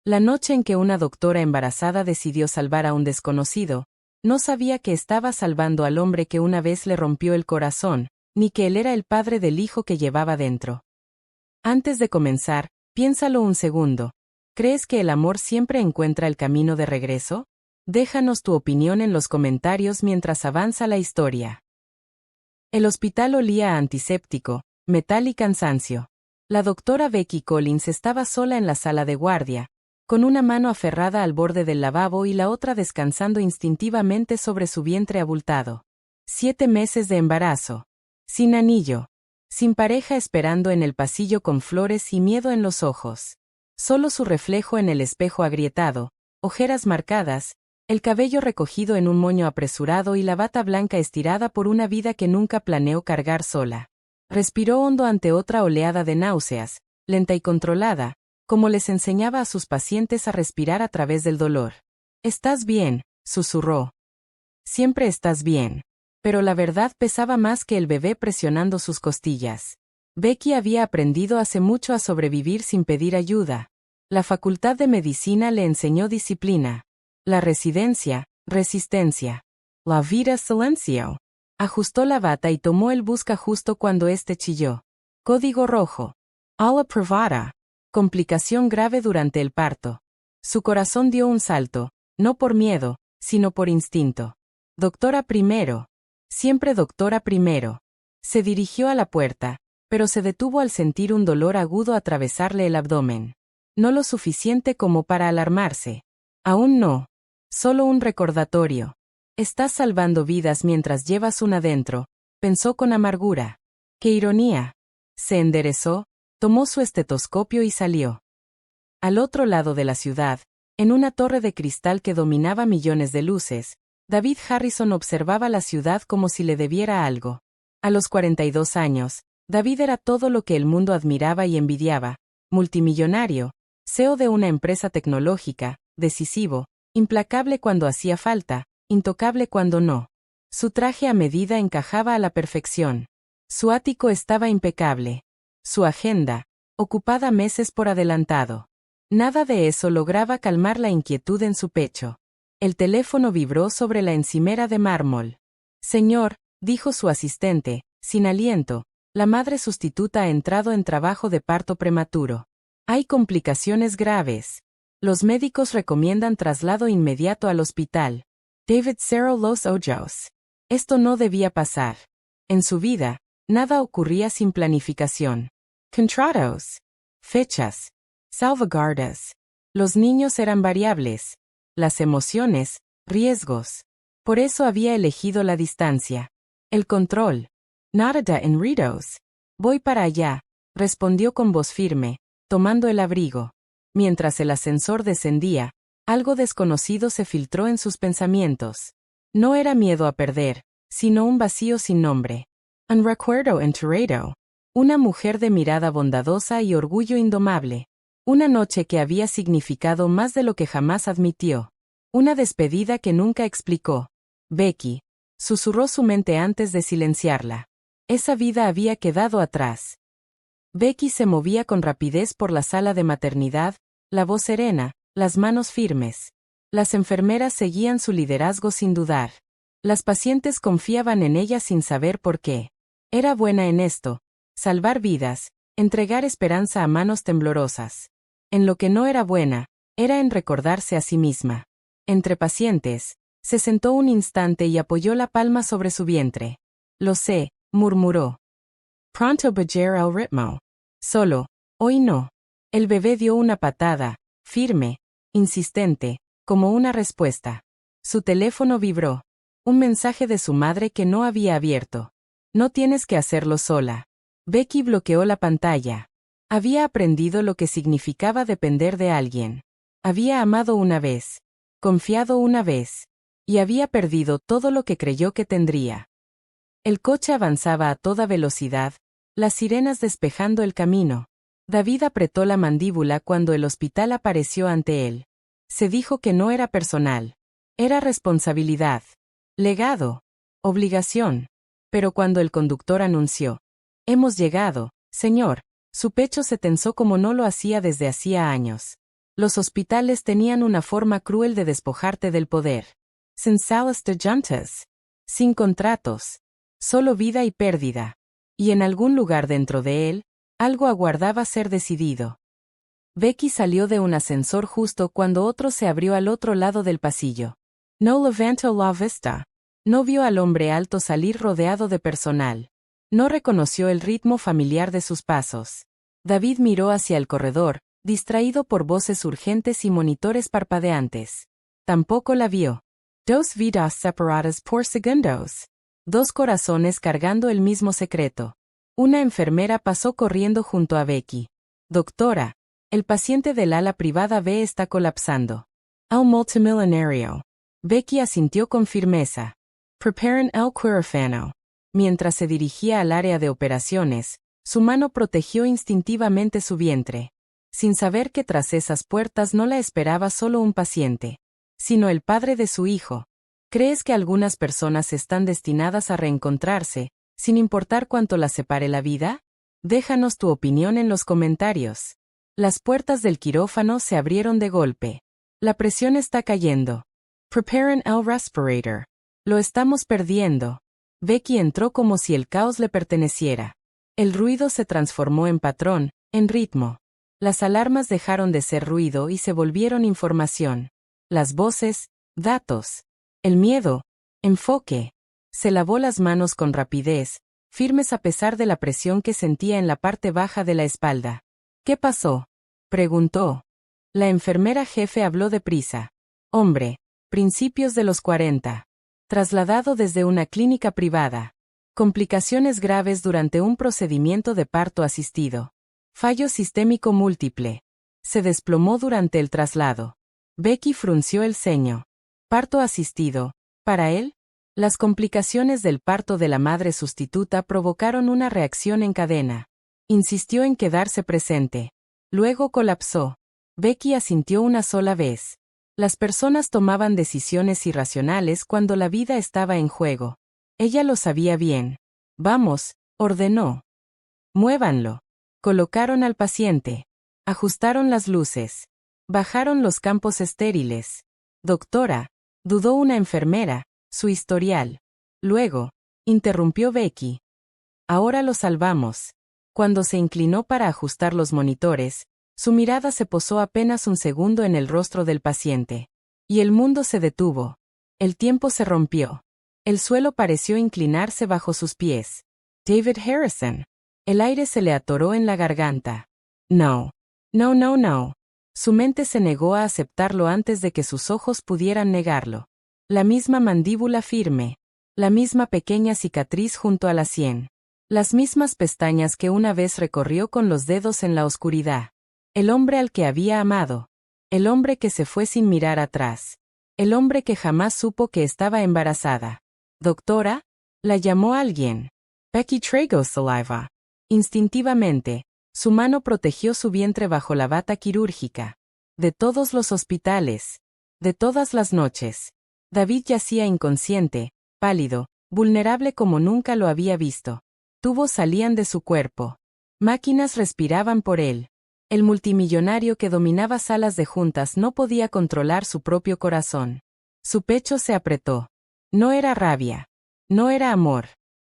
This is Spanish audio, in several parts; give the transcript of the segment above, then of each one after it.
La noche en que una doctora embarazada decidió salvar a un desconocido, no sabía que estaba salvando al hombre que una vez le rompió el corazón, ni que él era el padre del hijo que llevaba dentro. Antes de comenzar, piénsalo un segundo. ¿Crees que el amor siempre encuentra el camino de regreso? Déjanos tu opinión en los comentarios mientras avanza la historia. El hospital olía a antiséptico, metal y cansancio. La doctora Becky Collins estaba sola en la sala de guardia, con una mano aferrada al borde del lavabo y la otra descansando instintivamente sobre su vientre abultado. 7 meses de embarazo. Sin anillo. Sin pareja esperando en el pasillo con flores y miedo en los ojos. Solo su reflejo en el espejo agrietado, ojeras marcadas, el cabello recogido en un moño apresurado y la bata blanca estirada por una vida que nunca planeó cargar sola. Respiró hondo ante otra oleada de náuseas, lenta y controlada, como les enseñaba a sus pacientes a respirar a través del dolor. «Estás bien», susurró. «Siempre estás bien». Pero la verdad pesaba más que el bebé presionando sus costillas. Becky había aprendido hace mucho a sobrevivir sin pedir ayuda. La facultad de medicina le enseñó disciplina. La residencia, resistencia. La vida silencio. Ajustó la bata y tomó el busca justo cuando éste chilló. Código rojo. Ala privada. Complicación grave durante el parto. Su corazón dio un salto, no por miedo, sino por instinto. Doctora primero. Siempre doctora primero. Se dirigió a la puerta, pero se detuvo al sentir un dolor agudo atravesarle el abdomen. No lo suficiente como para alarmarse. Aún no. Solo un recordatorio. Estás salvando vidas mientras llevas una dentro, pensó con amargura. ¡Qué ironía! Se enderezó, tomó su estetoscopio y salió. Al otro lado de la ciudad, en una torre de cristal que dominaba millones de luces, David Harrison observaba la ciudad como si le debiera algo. A los 42 años, David era todo lo que el mundo admiraba y envidiaba: multimillonario, CEO de una empresa tecnológica, decisivo, implacable cuando hacía falta, intocable cuando no. Su traje a medida encajaba a la perfección. Su ático estaba impecable. Su agenda, ocupada meses por adelantado. Nada de eso lograba calmar la inquietud en su pecho. El teléfono vibró sobre la encimera de mármol. «Señor», dijo su asistente, sin aliento, «la madre sustituta ha entrado en trabajo de parto prematuro. Hay complicaciones graves. Los médicos recomiendan traslado inmediato al hospital. David cerró los ojos. Esto no debía pasar. En su vida, nada ocurría sin planificación. Contratos. Fechas. Salvaguardas. Los niños eran variables. Las emociones, riesgos. Por eso había elegido la distancia. El control. Nada en ritos. Voy para allá, respondió con voz firme, tomando el abrigo. Mientras el ascensor descendía, algo desconocido se filtró en sus pensamientos. No era miedo a perder, sino un vacío sin nombre. Un recuerdo enterrado. Una mujer de mirada bondadosa y orgullo indomable. Una noche que había significado más de lo que jamás admitió. Una despedida que nunca explicó. Becky, susurró su mente antes de silenciarla. Esa vida había quedado atrás. Becky se movía con rapidez por la sala de maternidad, la voz serena, las manos firmes. Las enfermeras seguían su liderazgo sin dudar. Las pacientes confiaban en ella sin saber por qué. Era buena en esto: salvar vidas, entregar esperanza a manos temblorosas. En lo que no era buena, era en recordarse a sí misma. Entre pacientes, se sentó un instante y apoyó la palma sobre su vientre. «Lo sé», murmuró. «Pronto bajará el ritmo». Solo, hoy no. El bebé dio una patada, firme, insistente, como una respuesta. Su teléfono vibró. Un mensaje de su madre que no había abierto. «No tienes que hacerlo sola». Becky bloqueó la pantalla. Había aprendido lo que significaba depender de alguien. Había amado una vez. Confiado una vez. Y había perdido todo lo que creyó que tendría. El coche avanzaba a toda velocidad, las sirenas despejando el camino. David apretó la mandíbula cuando el hospital apareció ante él. Se dijo que no era personal. Era responsabilidad. Legado. Obligación. Pero cuando el conductor anunció: «Hemos llegado, señor», su pecho se tensó como no lo hacía desde hacía años. Los hospitales tenían una forma cruel de despojarte del poder. Sin salas de juntas. Sin contratos. Solo vida y pérdida. Y en algún lugar dentro de él, algo aguardaba ser decidido. Becky salió de un ascensor justo cuando otro se abrió al otro lado del pasillo. No levantó la vista. No vio al hombre alto salir rodeado de personal. No reconoció el ritmo familiar de sus pasos. David miró hacia el corredor, distraído por voces urgentes y monitores parpadeantes. Tampoco la vio. Dos vidas separadas por segundos. Dos corazones cargando el mismo secreto. Una enfermera pasó corriendo junto a Becky. Doctora, el paciente del ala privada B está colapsando. Al multimillonario. Becky asintió con firmeza. Preparen el quirófano. Mientras se dirigía al área de operaciones, su mano protegió instintivamente su vientre. Sin saber que tras esas puertas no la esperaba solo un paciente, sino el padre de su hijo. ¿Crees que algunas personas están destinadas a reencontrarse, sin importar cuánto las separe la vida? Déjanos tu opinión en los comentarios. Las puertas del quirófano se abrieron de golpe. La presión está cayendo. Preparen el respirator. Lo estamos perdiendo. Becky entró como si el caos le perteneciera. El ruido se transformó en patrón, en ritmo. Las alarmas dejaron de ser ruido y se volvieron información. Las voces, datos. El miedo, enfoque. Se lavó las manos con rapidez, firmes a pesar de la presión que sentía en la parte baja de la espalda. ¿Qué pasó?, preguntó. La enfermera jefe habló deprisa. Hombre, principios de los 40. Trasladado desde una clínica privada. Complicaciones graves durante un procedimiento de parto asistido. Fallo sistémico múltiple. Se desplomó durante el traslado. Becky frunció el ceño. Parto asistido. ¿Para él? Las complicaciones del parto de la madre sustituta provocaron una reacción en cadena. Insistió en quedarse presente. Luego colapsó. Becky asintió una sola vez. Las personas tomaban decisiones irracionales cuando la vida estaba en juego. Ella lo sabía bien. Vamos, ordenó. Muévanlo. Colocaron al paciente. Ajustaron las luces. Bajaron los campos estériles. Doctora, dudó una enfermera, su historial. Luego, interrumpió Becky. Ahora lo salvamos. Cuando se inclinó para ajustar los monitores, su mirada se posó apenas un segundo en el rostro del paciente. Y el mundo se detuvo. El tiempo se rompió. El suelo pareció inclinarse bajo sus pies. David Harrison. El aire se le atoró en la garganta. No. No, no, no. Su mente se negó a aceptarlo antes de que sus ojos pudieran negarlo. La misma mandíbula firme. La misma pequeña cicatriz junto a la sien. Las mismas pestañas que una vez recorrió con los dedos en la oscuridad. El hombre al que había amado. El hombre que se fue sin mirar atrás. El hombre que jamás supo que estaba embarazada. Doctora, la llamó alguien. Becky Trago Saliva. Instintivamente, su mano protegió su vientre bajo la bata quirúrgica. De todos los hospitales. De todas las noches. David yacía inconsciente, pálido, vulnerable como nunca lo había visto. Tubos salían de su cuerpo. Máquinas respiraban por él. El multimillonario que dominaba salas de juntas no podía controlar su propio corazón. Su pecho se apretó. No era rabia. No era amor.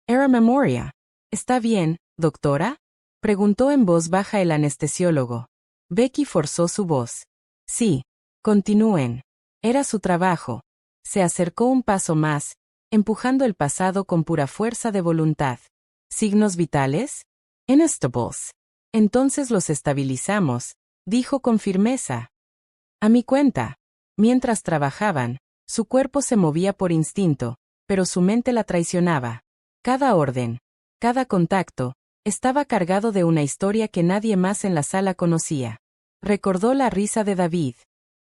Era memoria. ¿Está bien, doctora?, preguntó en voz baja el anestesiólogo. Becky forzó su voz. Sí. Continúen. Era su trabajo. Se acercó un paso más, empujando el pasado con pura fuerza de voluntad. ¿Signos vitales? Instables. Entonces los estabilizamos, dijo con firmeza. A mi cuenta. Mientras trabajaban, su cuerpo se movía por instinto, pero su mente la traicionaba. Cada orden, cada contacto, estaba cargado de una historia que nadie más en la sala conocía. Recordó la risa de David.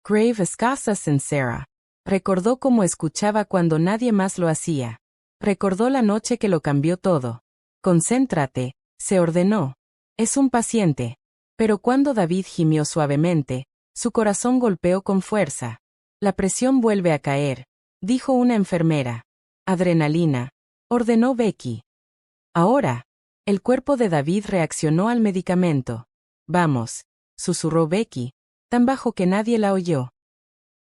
Grave escasa sincera. Recordó cómo escuchaba cuando nadie más lo hacía. Recordó la noche que lo cambió todo. Concéntrate, se ordenó. Es un paciente. Pero cuando David gimió suavemente, su corazón golpeó con fuerza. La presión vuelve a caer, dijo una enfermera. Adrenalina, ordenó Becky. Ahora, el cuerpo de David reaccionó al medicamento. Vamos, susurró Becky. tan bajo que nadie la oyó.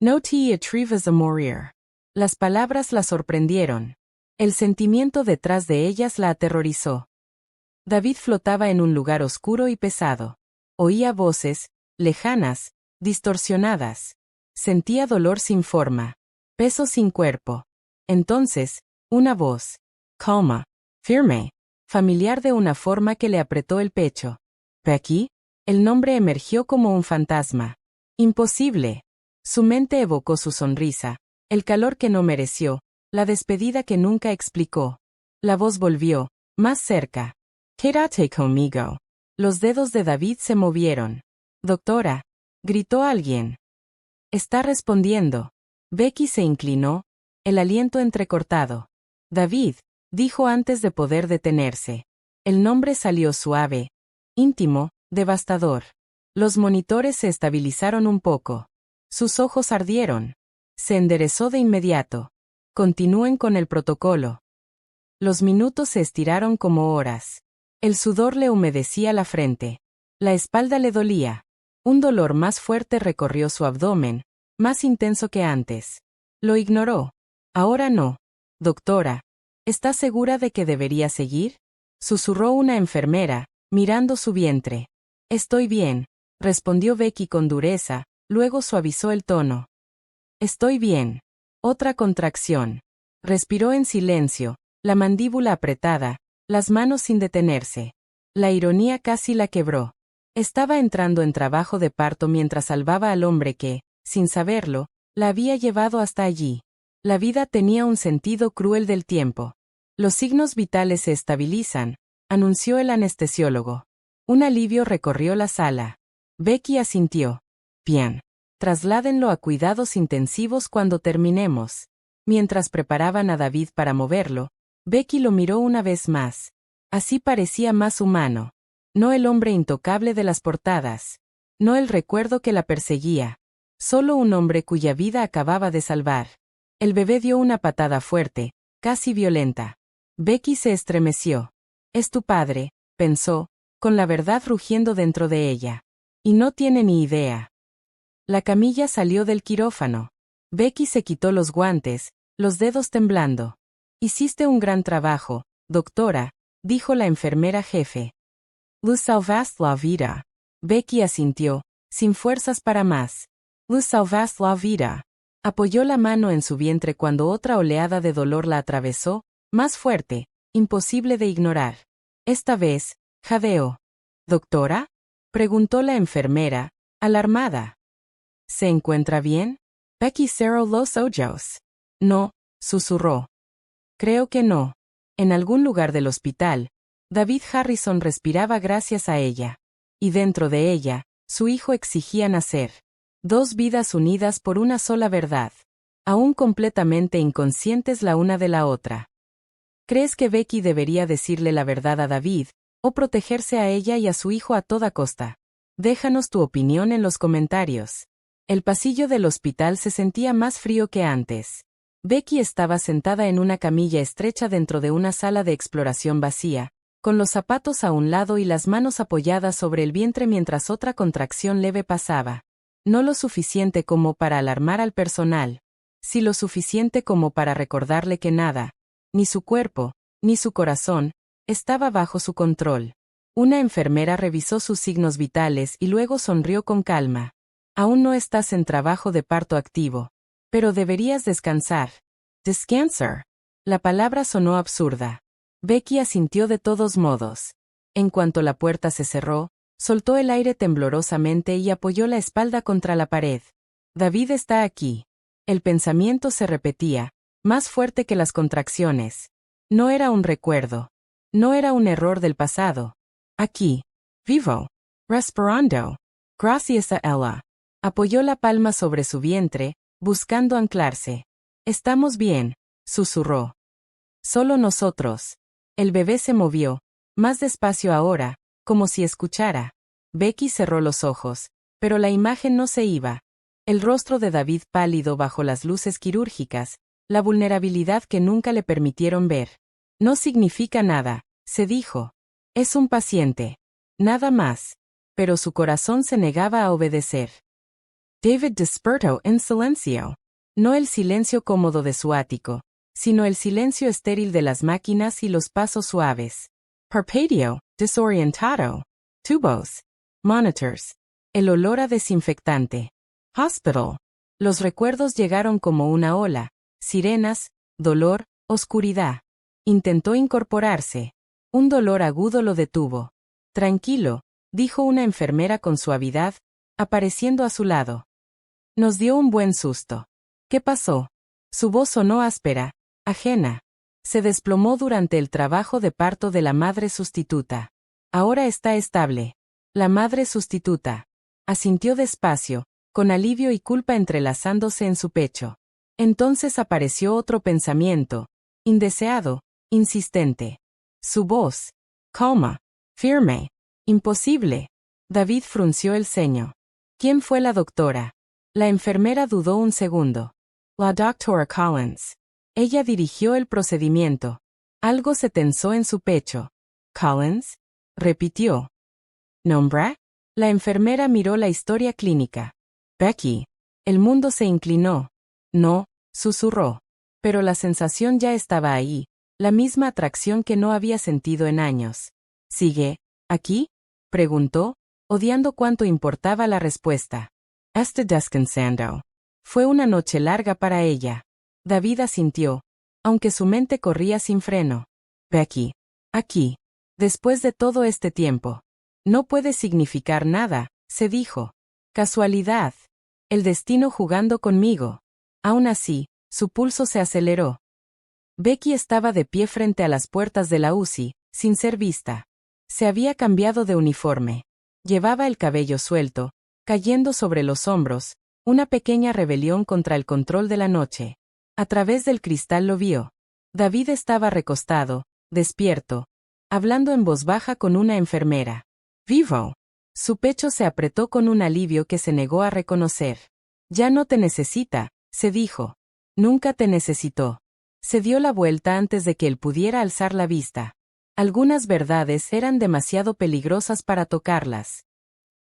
No te atreves a morir. Las palabras la sorprendieron. El sentimiento detrás de ellas la aterrorizó. David flotaba en un lugar oscuro y pesado. Oía voces, lejanas, distorsionadas. Sentía dolor sin forma, peso sin cuerpo. Entonces, una voz, calma, firme, familiar de una forma que le apretó el pecho. Becky, el nombre emergió como un fantasma. Imposible. Su mente evocó su sonrisa, el calor que no mereció, la despedida que nunca explicó. La voz volvió, más cerca. Quédate conmigo. Los dedos de David se movieron. Doctora, gritó alguien. Está respondiendo. Becky se inclinó, el aliento entrecortado. David, dijo antes de poder detenerse. El nombre salió suave, íntimo, devastador. Los monitores se estabilizaron un poco. Sus ojos ardieron. Se enderezó de inmediato. Continúen con el protocolo. Los minutos se estiraron como horas. El sudor le humedecía la frente. La espalda le dolía. Un dolor más fuerte recorrió su abdomen, más intenso que antes. Lo ignoró. Ahora no. Doctora, ¿está segura de que debería seguir? Susurró una enfermera, mirando su vientre. Estoy bien, respondió Becky con dureza, luego suavizó el tono. Estoy bien. Otra contracción. Respiró en silencio, la mandíbula apretada, las manos sin detenerse. La ironía casi la quebró. Estaba entrando en trabajo de parto mientras salvaba al hombre que, sin saberlo, la había llevado hasta allí. La vida tenía un sentido cruel del tiempo. Los signos vitales se estabilizan, anunció el anestesiólogo. Un alivio recorrió la sala. Becky asintió. Bien. Trasládenlo a cuidados intensivos cuando terminemos. Mientras preparaban a David para moverlo, Becky lo miró una vez más. Así parecía más humano. No el hombre intocable de las portadas. No el recuerdo que la perseguía. Solo un hombre cuya vida acababa de salvar. El bebé dio una patada fuerte, casi violenta. Becky se estremeció. Es tu padre, pensó, con la verdad rugiendo dentro de ella. Y no tiene ni idea. La camilla salió del quirófano. Becky se quitó los guantes, los dedos temblando. Hiciste un gran trabajo, doctora, dijo la enfermera jefe. Vous salvaste la vida. Becky asintió, sin fuerzas para más. Vous salvaste la vida. Apoyó la mano en su vientre cuando otra oleada de dolor la atravesó, más fuerte, imposible de ignorar. Esta vez, jadeó. ¿Doctora? Preguntó la enfermera, alarmada. ¿Se encuentra bien? Becky cerró los ojos. No, susurró. Creo que no. En algún lugar del hospital, David Harrison respiraba gracias a ella. Y dentro de ella, su hijo exigía nacer. Dos vidas unidas por una sola verdad. Aún completamente inconscientes la una de la otra. ¿Crees que Becky debería decirle la verdad a David, o protegerse a ella y a su hijo a toda costa? Déjanos tu opinión en los comentarios. El pasillo del hospital se sentía más frío que antes. Becky estaba sentada en una camilla estrecha dentro de una sala de exploración vacía, con los zapatos a un lado y las manos apoyadas sobre el vientre mientras otra contracción leve pasaba. No lo suficiente como para alarmar al personal, sí lo suficiente como para recordarle que nada, ni su cuerpo, ni su corazón, estaba bajo su control. Una enfermera revisó sus signos vitales y luego sonrió con calma. Aún no estás en trabajo de parto activo, pero deberías descansar. Descansar. La palabra sonó absurda. Becky asintió de todos modos. En cuanto la puerta se cerró, soltó el aire temblorosamente y apoyó la espalda contra la pared. David está aquí. El pensamiento se repetía, más fuerte que las contracciones. No era un recuerdo. No era un error del pasado. Aquí. Vivo. Respirando. Gracias a ella. Apoyó la palma sobre su vientre, buscando anclarse. Estamos bien, susurró. Solo nosotros. El bebé se movió, más despacio ahora, como si escuchara. Becky cerró los ojos, pero la imagen no se iba. El rostro de David pálido bajo las luces quirúrgicas, la vulnerabilidad que nunca le permitieron ver. No significa nada, se dijo. Es un paciente. Nada más. Pero su corazón se negaba a obedecer. David despertó en silencio. No el silencio cómodo de su ático, sino el silencio estéril de las máquinas y los pasos suaves. Parpadeó, desorientado. Tubos. Monitors. El olor a desinfectante. Hospital. Los recuerdos llegaron como una ola. Sirenas, dolor, oscuridad. Intentó incorporarse. Un dolor agudo lo detuvo. Tranquilo, dijo una enfermera con suavidad, apareciendo a su lado. Nos dio un buen susto. ¿Qué pasó? Su voz sonó áspera, ajena. Se desplomó durante el trabajo de parto de la madre sustituta. Ahora está estable. La madre sustituta. Asintió despacio, con alivio y culpa entrelazándose en su pecho. Entonces apareció otro pensamiento, indeseado, insistente. Su voz. Calma. Firme. Imposible. David frunció el ceño. ¿Quién fue la doctora? La enfermera dudó un segundo. La doctora Collins. Ella dirigió el procedimiento. Algo se tensó en su pecho. ¿Collins? Repitió. ¿Nombre? La enfermera miró la historia clínica. Becky. El mundo se inclinó. No, susurró. Pero la sensación ya estaba ahí, la misma atracción que no había sentido en años. ¿Sigue aquí? Preguntó, odiando cuánto importaba la respuesta. Está descansando. Fue una noche larga para ella. David asintió, aunque su mente corría sin freno. Becky. Aquí. Después de todo este tiempo. No puede significar nada, se dijo. Casualidad. El destino jugando conmigo. Aún así, su pulso se aceleró. Becky estaba de pie frente a las puertas de la UCI, sin ser vista. Se había cambiado de uniforme. Llevaba el cabello suelto, cayendo sobre los hombros, una pequeña rebelión contra el control de la noche. A través del cristal lo vio. David estaba recostado, despierto, hablando en voz baja con una enfermera. Vivo. Su pecho se apretó con un alivio que se negó a reconocer. Ya no te necesita, se dijo. Nunca te necesitó. Se dio la vuelta antes de que él pudiera alzar la vista. Algunas verdades eran demasiado peligrosas para tocarlas.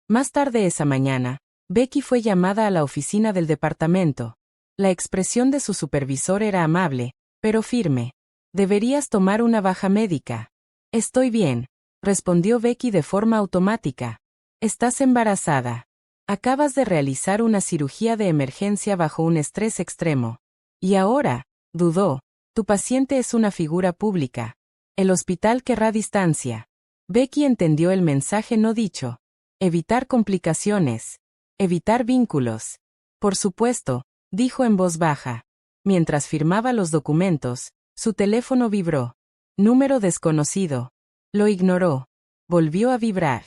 Más tarde esa mañana, Becky fue llamada a la oficina del departamento. La expresión de su supervisor era amable, pero firme. Deberías tomar una baja médica. Estoy bien, respondió Becky de forma automática. Estás embarazada. Acabas de realizar una cirugía de emergencia bajo un estrés extremo. Y ahora, dudó, tu paciente es una figura pública. El hospital querrá distancia. Becky entendió el mensaje no dicho. Evitar complicaciones. Evitar vínculos. Por supuesto, dijo en voz baja. Mientras firmaba los documentos, su teléfono vibró. Número desconocido. Lo ignoró. Volvió a vibrar.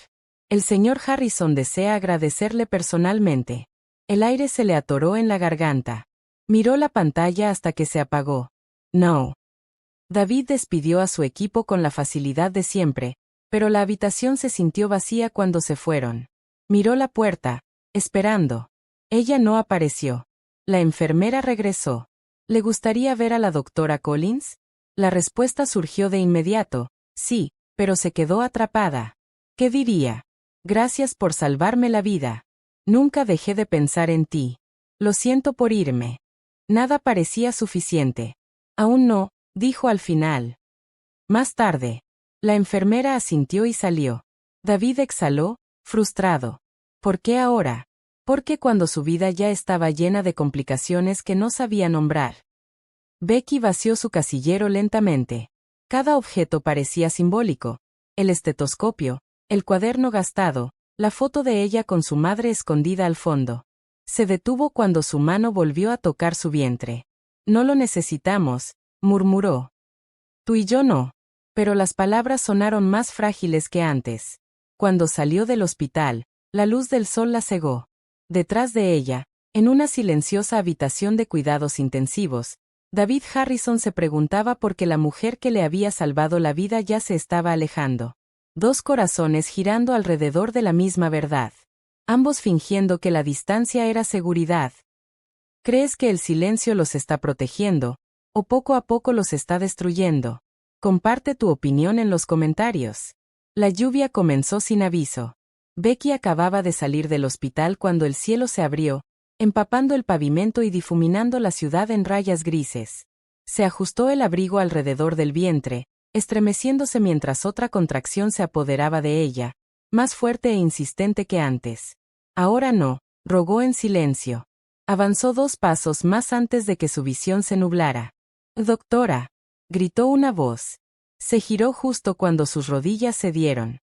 El señor Harrison desea agradecerle personalmente. El aire se le atoró en la garganta. Miró la pantalla hasta que se apagó. No. David despidió a su equipo con la facilidad de siempre, pero la habitación se sintió vacía cuando se fueron. Miró la puerta, esperando. Ella no apareció. La enfermera regresó. ¿Le gustaría ver a la doctora Collins? La respuesta surgió de inmediato. Sí, pero se quedó atrapada. ¿Qué diría? Gracias por salvarme la vida. Nunca dejé de pensar en ti. Lo siento por irme. Nada parecía suficiente. Aún no, dijo al final. Más tarde. La enfermera asintió y salió. David exhaló, frustrado. ¿Por qué ahora? Porque cuando su vida ya estaba llena de complicaciones que no sabía nombrar. Becky vació su casillero lentamente. Cada objeto parecía simbólico. El estetoscopio, el cuaderno gastado, la foto de ella con su madre escondida al fondo. Se detuvo cuando su mano volvió a tocar su vientre. No lo necesitamos, murmuró. Tú y yo no. Pero las palabras sonaron más frágiles que antes. Cuando salió del hospital, la luz del sol la cegó. Detrás de ella, en una silenciosa habitación de cuidados intensivos, David Harrison se preguntaba por qué la mujer que le había salvado la vida ya se estaba alejando. Dos corazones girando alrededor de la misma verdad. Ambos fingiendo que la distancia era seguridad. ¿Crees que el silencio los está protegiendo, o poco a poco los está destruyendo? Comparte tu opinión en los comentarios. La lluvia comenzó sin aviso. Becky acababa de salir del hospital cuando el cielo se abrió, empapando el pavimento y difuminando la ciudad en rayas grises. Se ajustó el abrigo alrededor del vientre, estremeciéndose mientras otra contracción se apoderaba de ella, más fuerte e insistente que antes. Ahora no, rogó en silencio. Avanzó 2 pasos más antes de que su visión se nublara. «Doctora», gritó una voz. Se giró justo cuando sus rodillas cedieron.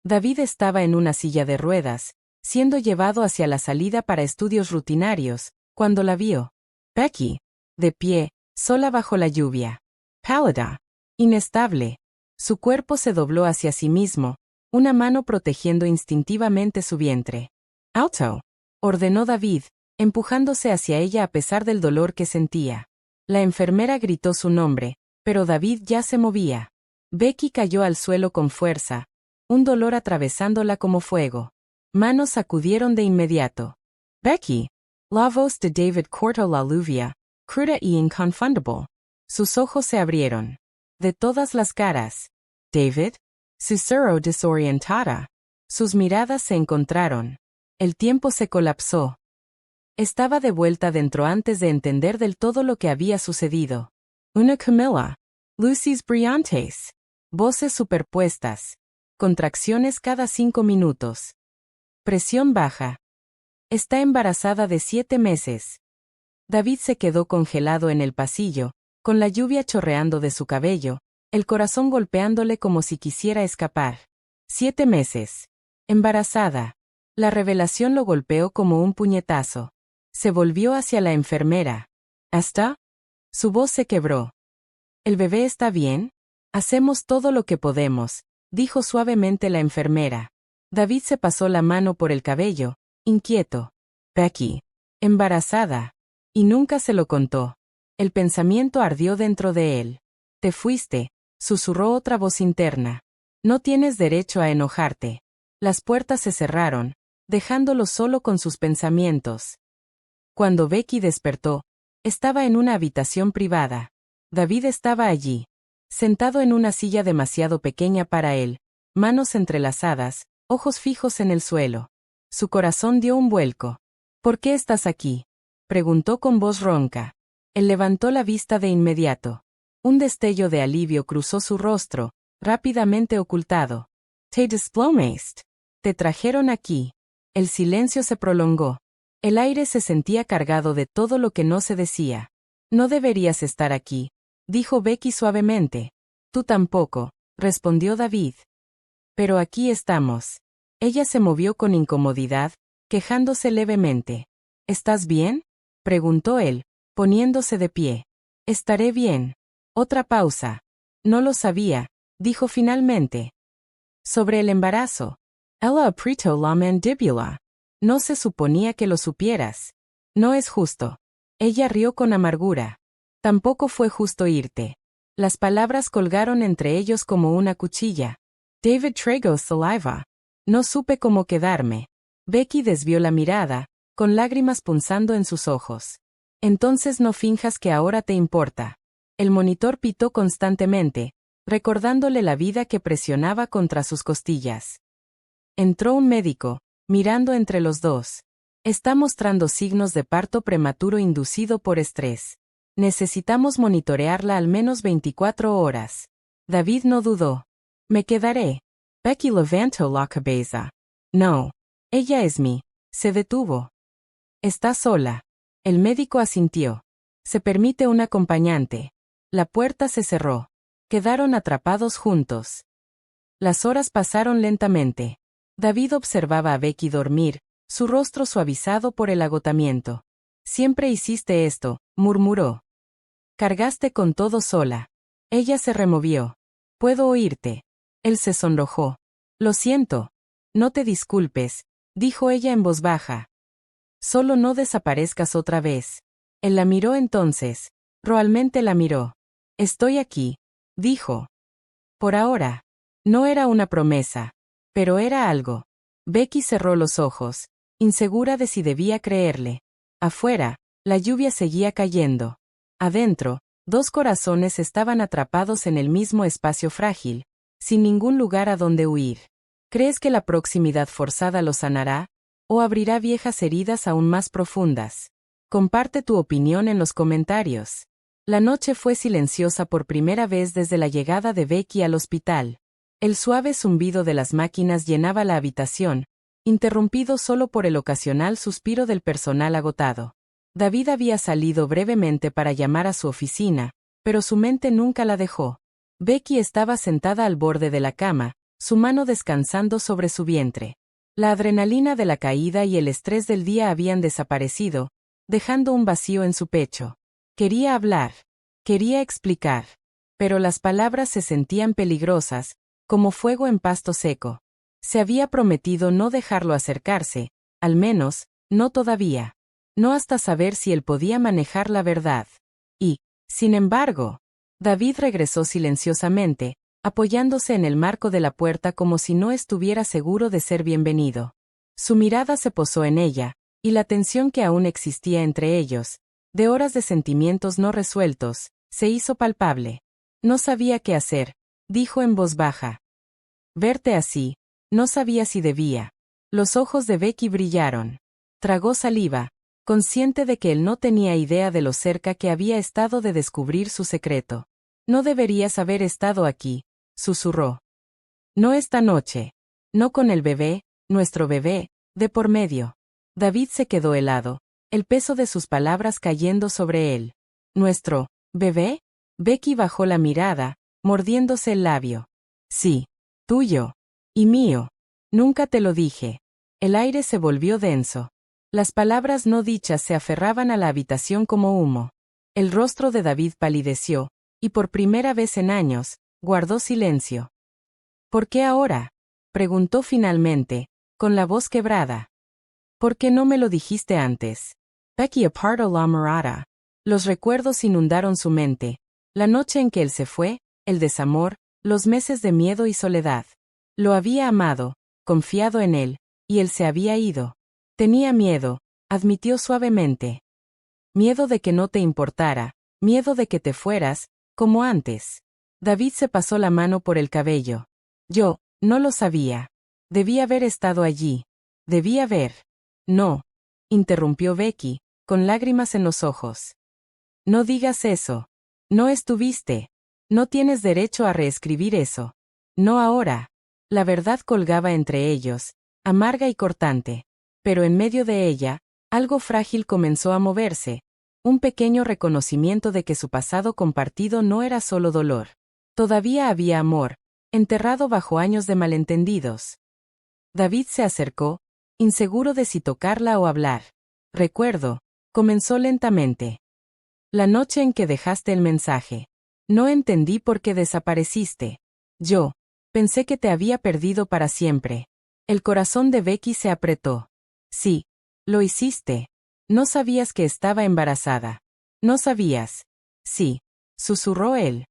David estaba en una silla de ruedas, siendo llevado hacia la salida para estudios rutinarios, cuando la vio. Becky, de pie, sola bajo la lluvia. Pálida, inestable. Su cuerpo se dobló hacia sí mismo, una mano protegiendo instintivamente su vientre. «Alto», ordenó David, empujándose hacia ella a pesar del dolor que sentía. La enfermera gritó su nombre, pero David ya se movía. Becky cayó al suelo con fuerza, un dolor atravesándola como fuego. Manos sacudieron de inmediato. «Becky». La voz de David cortó la lluvia, cruda y inconfundible. Sus ojos se abrieron. De todas las caras. «David». Susurró desorientada. Sus miradas se encontraron. El tiempo se colapsó. Estaba de vuelta dentro antes de entender del todo lo que había sucedido. Una Camila. Luces brillantes. Voces superpuestas. Contracciones cada 5 minutos. Presión baja. Está embarazada de 7 meses. David se quedó congelado en el pasillo, con la lluvia chorreando de su cabello, el corazón golpeándole como si quisiera escapar. 7 meses. Embarazada. La revelación lo golpeó como un puñetazo. Se volvió hacia la enfermera. ¿Hasta? Su voz se quebró. ¿El bebé está bien? Hacemos todo lo que podemos, dijo suavemente la enfermera. David se pasó la mano por el cabello, inquieto. Becky. Embarazada. Y nunca se lo contó. El pensamiento ardió dentro de él. Te fuiste, susurró otra voz interna. No tienes derecho a enojarte. Las puertas se cerraron, dejándolo solo con sus pensamientos. Cuando Becky despertó, estaba en una habitación privada. David estaba allí, sentado en una silla demasiado pequeña para él, manos entrelazadas, ojos fijos en el suelo. Su corazón dio un vuelco. ¿Por qué estás aquí?, preguntó con voz ronca. Él levantó la vista de inmediato. Un destello de alivio cruzó su rostro, rápidamente ocultado. «Te desplomaste. Te trajeron aquí». El silencio se prolongó. El aire se sentía cargado de todo lo que no se decía. «No deberías estar aquí», dijo Becky suavemente. «Tú tampoco», respondió David. «Pero aquí estamos». Ella se movió con incomodidad, quejándose levemente. «¿Estás bien?», preguntó él, poniéndose de pie. «Estaré bien». Otra pausa. «No lo sabía», dijo finalmente. «Sobre el embarazo». Ella apretó la mandíbula. «No se suponía que lo supieras». «No es justo». Ella rió con amargura. «Tampoco fue justo irte». Las palabras colgaron entre ellos como una cuchilla. David tragó saliva. No supe cómo quedarme. Becky desvió la mirada, con lágrimas punzando en sus ojos. «Entonces no finjas que ahora te importa». El monitor pitó constantemente, recordándole la vida que presionaba contra sus costillas. Entró un médico, mirando entre los dos. «Está mostrando signos de parto prematuro inducido por estrés. Necesitamos monitorearla al menos 24 horas». David no dudó. «Me quedaré». Becky levantó la cabeza. «No. Ella es mi». Se detuvo. «Está sola». El médico asintió. «Se permite un acompañante». La puerta se cerró. Quedaron atrapados juntos. Las horas pasaron lentamente. David observaba a Becky dormir, su rostro suavizado por el agotamiento. «Siempre hiciste esto», murmuró. «Cargaste con todo sola». Ella se removió. «Puedo oírte». Él se sonrojó. «Lo siento». «No te disculpes», dijo ella en voz baja. «Solo no desaparezcas otra vez». Él la miró entonces. Realmente la miró. «Estoy aquí», dijo. Por ahora. No era una promesa. Pero era algo. Becky cerró los ojos, insegura de si debía creerle. Afuera, la lluvia seguía cayendo. Adentro, 2 corazones estaban atrapados en el mismo espacio frágil, sin ningún lugar a donde huir. «¿Crees que la proximidad forzada lo sanará?», ¿O abrirá viejas heridas aún más profundas? Comparte tu opinión en los comentarios. La noche fue silenciosa por primera vez desde la llegada de Becky al hospital. El suave zumbido de las máquinas llenaba la habitación, interrumpido solo por el ocasional suspiro del personal agotado. David había salido brevemente para llamar a su oficina, pero su mente nunca la dejó. Becky estaba sentada al borde de la cama, su mano descansando sobre su vientre. La adrenalina de la caída y el estrés del día habían desaparecido, dejando un vacío en su pecho. Quería hablar. Quería explicar. Pero las palabras se sentían peligrosas, como fuego en pasto seco. Se había prometido no dejarlo acercarse, al menos, no todavía. No hasta saber si él podía manejar la verdad. Y, sin embargo, David regresó silenciosamente, apoyándose en el marco de la puerta como si no estuviera seguro de ser bienvenido. Su mirada se posó en ella, y la tensión que aún existía entre ellos, de horas de sentimientos no resueltos, se hizo palpable. No sabía qué hacer, dijo en voz baja. Verte así, no sabía si debía. Los ojos de Becky brillaron. Tragó saliva, consciente de que él no tenía idea de lo cerca que había estado de descubrir su secreto. No deberías haber estado aquí, susurró. No esta noche. No con el bebé, nuestro bebé, de por medio. David se quedó helado, el peso de sus palabras cayendo sobre él. ¿Nuestro bebé? Becky bajó la mirada, mordiéndose el labio. Sí, tuyo. Y mío. Nunca te lo dije. El aire se volvió denso. Las palabras no dichas se aferraban a la habitación como humo. El rostro de David palideció, y por primera vez en años, guardó silencio. ¿Por qué ahora? Preguntó finalmente, con la voz quebrada. ¿Por qué no me lo dijiste antes? Becky apartó la mirada. Los recuerdos inundaron su mente. La noche en que él se fue, el desamor, los meses de miedo y soledad. Lo había amado, confiado en él, y él se había ido. Tenía miedo, admitió suavemente. Miedo de que no te importara, miedo de que te fueras, como antes. David se pasó la mano por el cabello. Yo, no lo sabía. Debí haber estado allí. Debí haber. No. Interrumpió Becky, con lágrimas en los ojos. No digas eso. No estuviste. No tienes derecho a reescribir eso. No ahora. La verdad colgaba entre ellos, amarga y cortante. Pero en medio de ella, algo frágil comenzó a moverse, un pequeño reconocimiento de que su pasado compartido no era solo dolor. Todavía había amor, enterrado bajo años de malentendidos. David se acercó, inseguro de si tocarla o hablar. Recuerdo, comenzó lentamente. La noche en que dejaste el mensaje. No entendí por qué desapareciste. Yo, pensé que te había perdido para siempre. El corazón de Becky se apretó. Sí, lo hiciste. No sabías que estaba embarazada. No sabías. Sí, susurró él.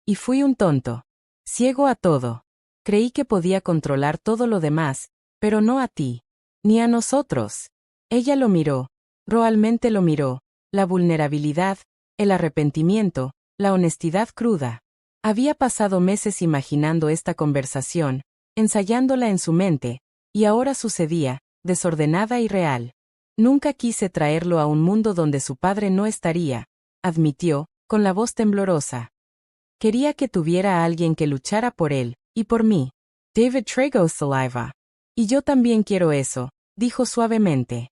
Y fui un tonto. Ciego a todo. Creí que podía controlar todo lo demás, pero no a ti. Ni a nosotros. Ella lo miró. Realmente lo miró. La vulnerabilidad, el arrepentimiento, la honestidad cruda. Había pasado meses imaginando esta conversación, ensayándola en su mente, y ahora sucedía, desordenada y real. Nunca quise traerlo a un mundo donde su padre no estaría, admitió, con la voz temblorosa. Quería que tuviera a alguien que luchara por él, y por mí. David tragó saliva. Y yo también quiero eso, dijo suavemente.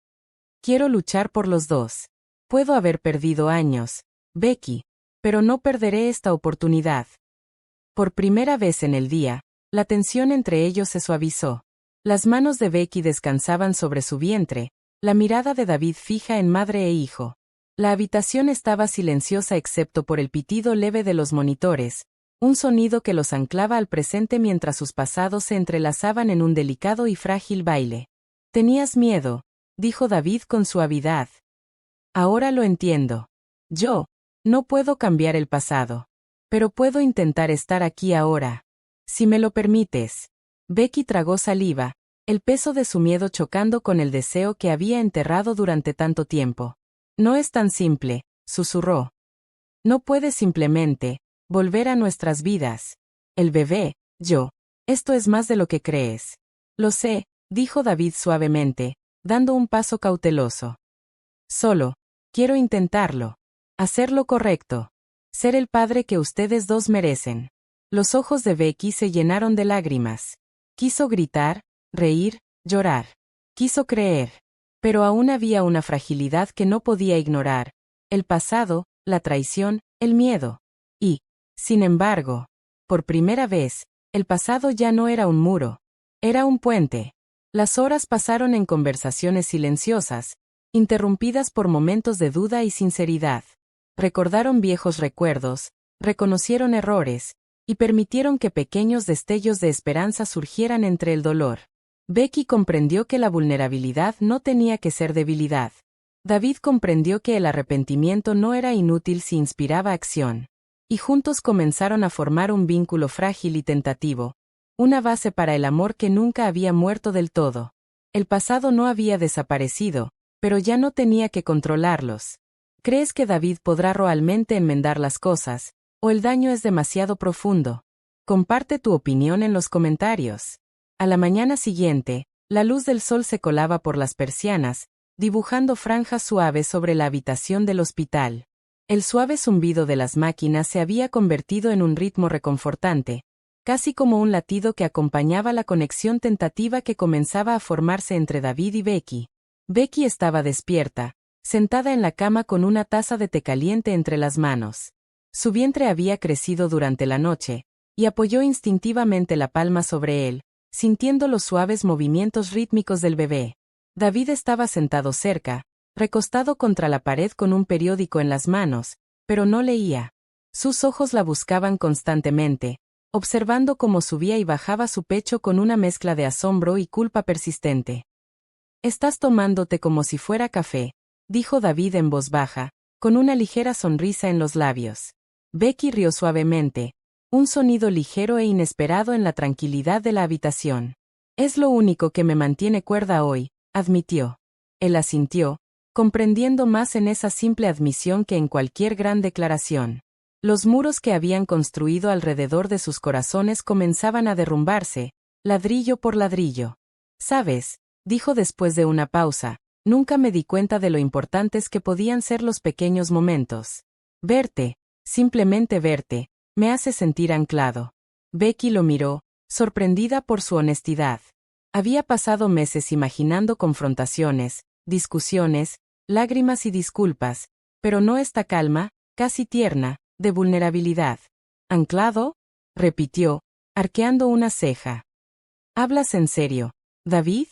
Quiero luchar por los dos. Puedo haber perdido años, Becky, pero no perderé esta oportunidad. Por primera vez en el día, la tensión entre ellos se suavizó. Las manos de Becky descansaban sobre su vientre, la mirada de David fija en madre e hijo. La habitación estaba silenciosa excepto por el pitido leve de los monitores, un sonido que los anclaba al presente mientras sus pasados se entrelazaban en un delicado y frágil baile. Tenías miedo, dijo David con suavidad. Ahora lo entiendo. Yo, no puedo cambiar el pasado. Pero puedo intentar estar aquí ahora. Si me lo permites. Becky tragó saliva, el peso de su miedo chocando con el deseo que había enterrado durante tanto tiempo. No es tan simple, susurró. No puedes simplemente volver a nuestras vidas. El bebé, yo. Esto es más de lo que crees. Lo sé, dijo David suavemente, dando un paso cauteloso. Solo, quiero intentarlo. Hacer lo correcto. Ser el padre que ustedes dos merecen. Los ojos de Becky se llenaron de lágrimas. Quiso gritar, reír, llorar. Quiso creer. Pero aún había una fragilidad que no podía ignorar. El pasado, la traición, el miedo. Y, sin embargo, por primera vez, el pasado ya no era un muro. Era un puente. Las horas pasaron en conversaciones silenciosas, interrumpidas por momentos de duda y sinceridad. Recordaron viejos recuerdos, reconocieron errores, y permitieron que pequeños destellos de esperanza surgieran entre el dolor. Becky comprendió que la vulnerabilidad no tenía que ser debilidad. David comprendió que el arrepentimiento no era inútil si inspiraba acción. Y juntos comenzaron a formar un vínculo frágil y tentativo, una base para el amor que nunca había muerto del todo. El pasado no había desaparecido, pero ya no tenía que controlarlos. ¿Crees que David podrá realmente enmendar las cosas, o el daño es demasiado profundo? Comparte tu opinión en los comentarios. A la mañana siguiente, la luz del sol se colaba por las persianas, dibujando franjas suaves sobre la habitación del hospital. El suave zumbido de las máquinas se había convertido en un ritmo reconfortante, casi como un latido que acompañaba la conexión tentativa que comenzaba a formarse entre David y Becky. Becky estaba despierta, sentada en la cama con una taza de té caliente entre las manos. Su vientre había crecido durante la noche, y apoyó instintivamente la palma sobre él, sintiendo los suaves movimientos rítmicos del bebé. David estaba sentado cerca, recostado contra la pared con un periódico en las manos, pero no leía. Sus ojos la buscaban constantemente, observando cómo subía y bajaba su pecho con una mezcla de asombro y culpa persistente. «Estás tomándote como si fuera café», dijo David en voz baja, con una ligera sonrisa en los labios. Becky rió suavemente, un sonido ligero e inesperado en la tranquilidad de la habitación. «Es lo único que me mantiene cuerda hoy», admitió. Él asintió, comprendiendo más en esa simple admisión que en cualquier gran declaración. Los muros que habían construido alrededor de sus corazones comenzaban a derrumbarse, ladrillo por ladrillo. «¿Sabes?», dijo después de una pausa, «nunca me di cuenta de lo importantes que podían ser los pequeños momentos. Verte, simplemente verte, me hace sentir anclado». Becky lo miró, sorprendida por su honestidad. Había pasado meses imaginando confrontaciones, discusiones, lágrimas y disculpas, pero no esta calma, casi tierna, de vulnerabilidad. «¿Anclado?», repitió, arqueando una ceja. «¿Hablas en serio, David?».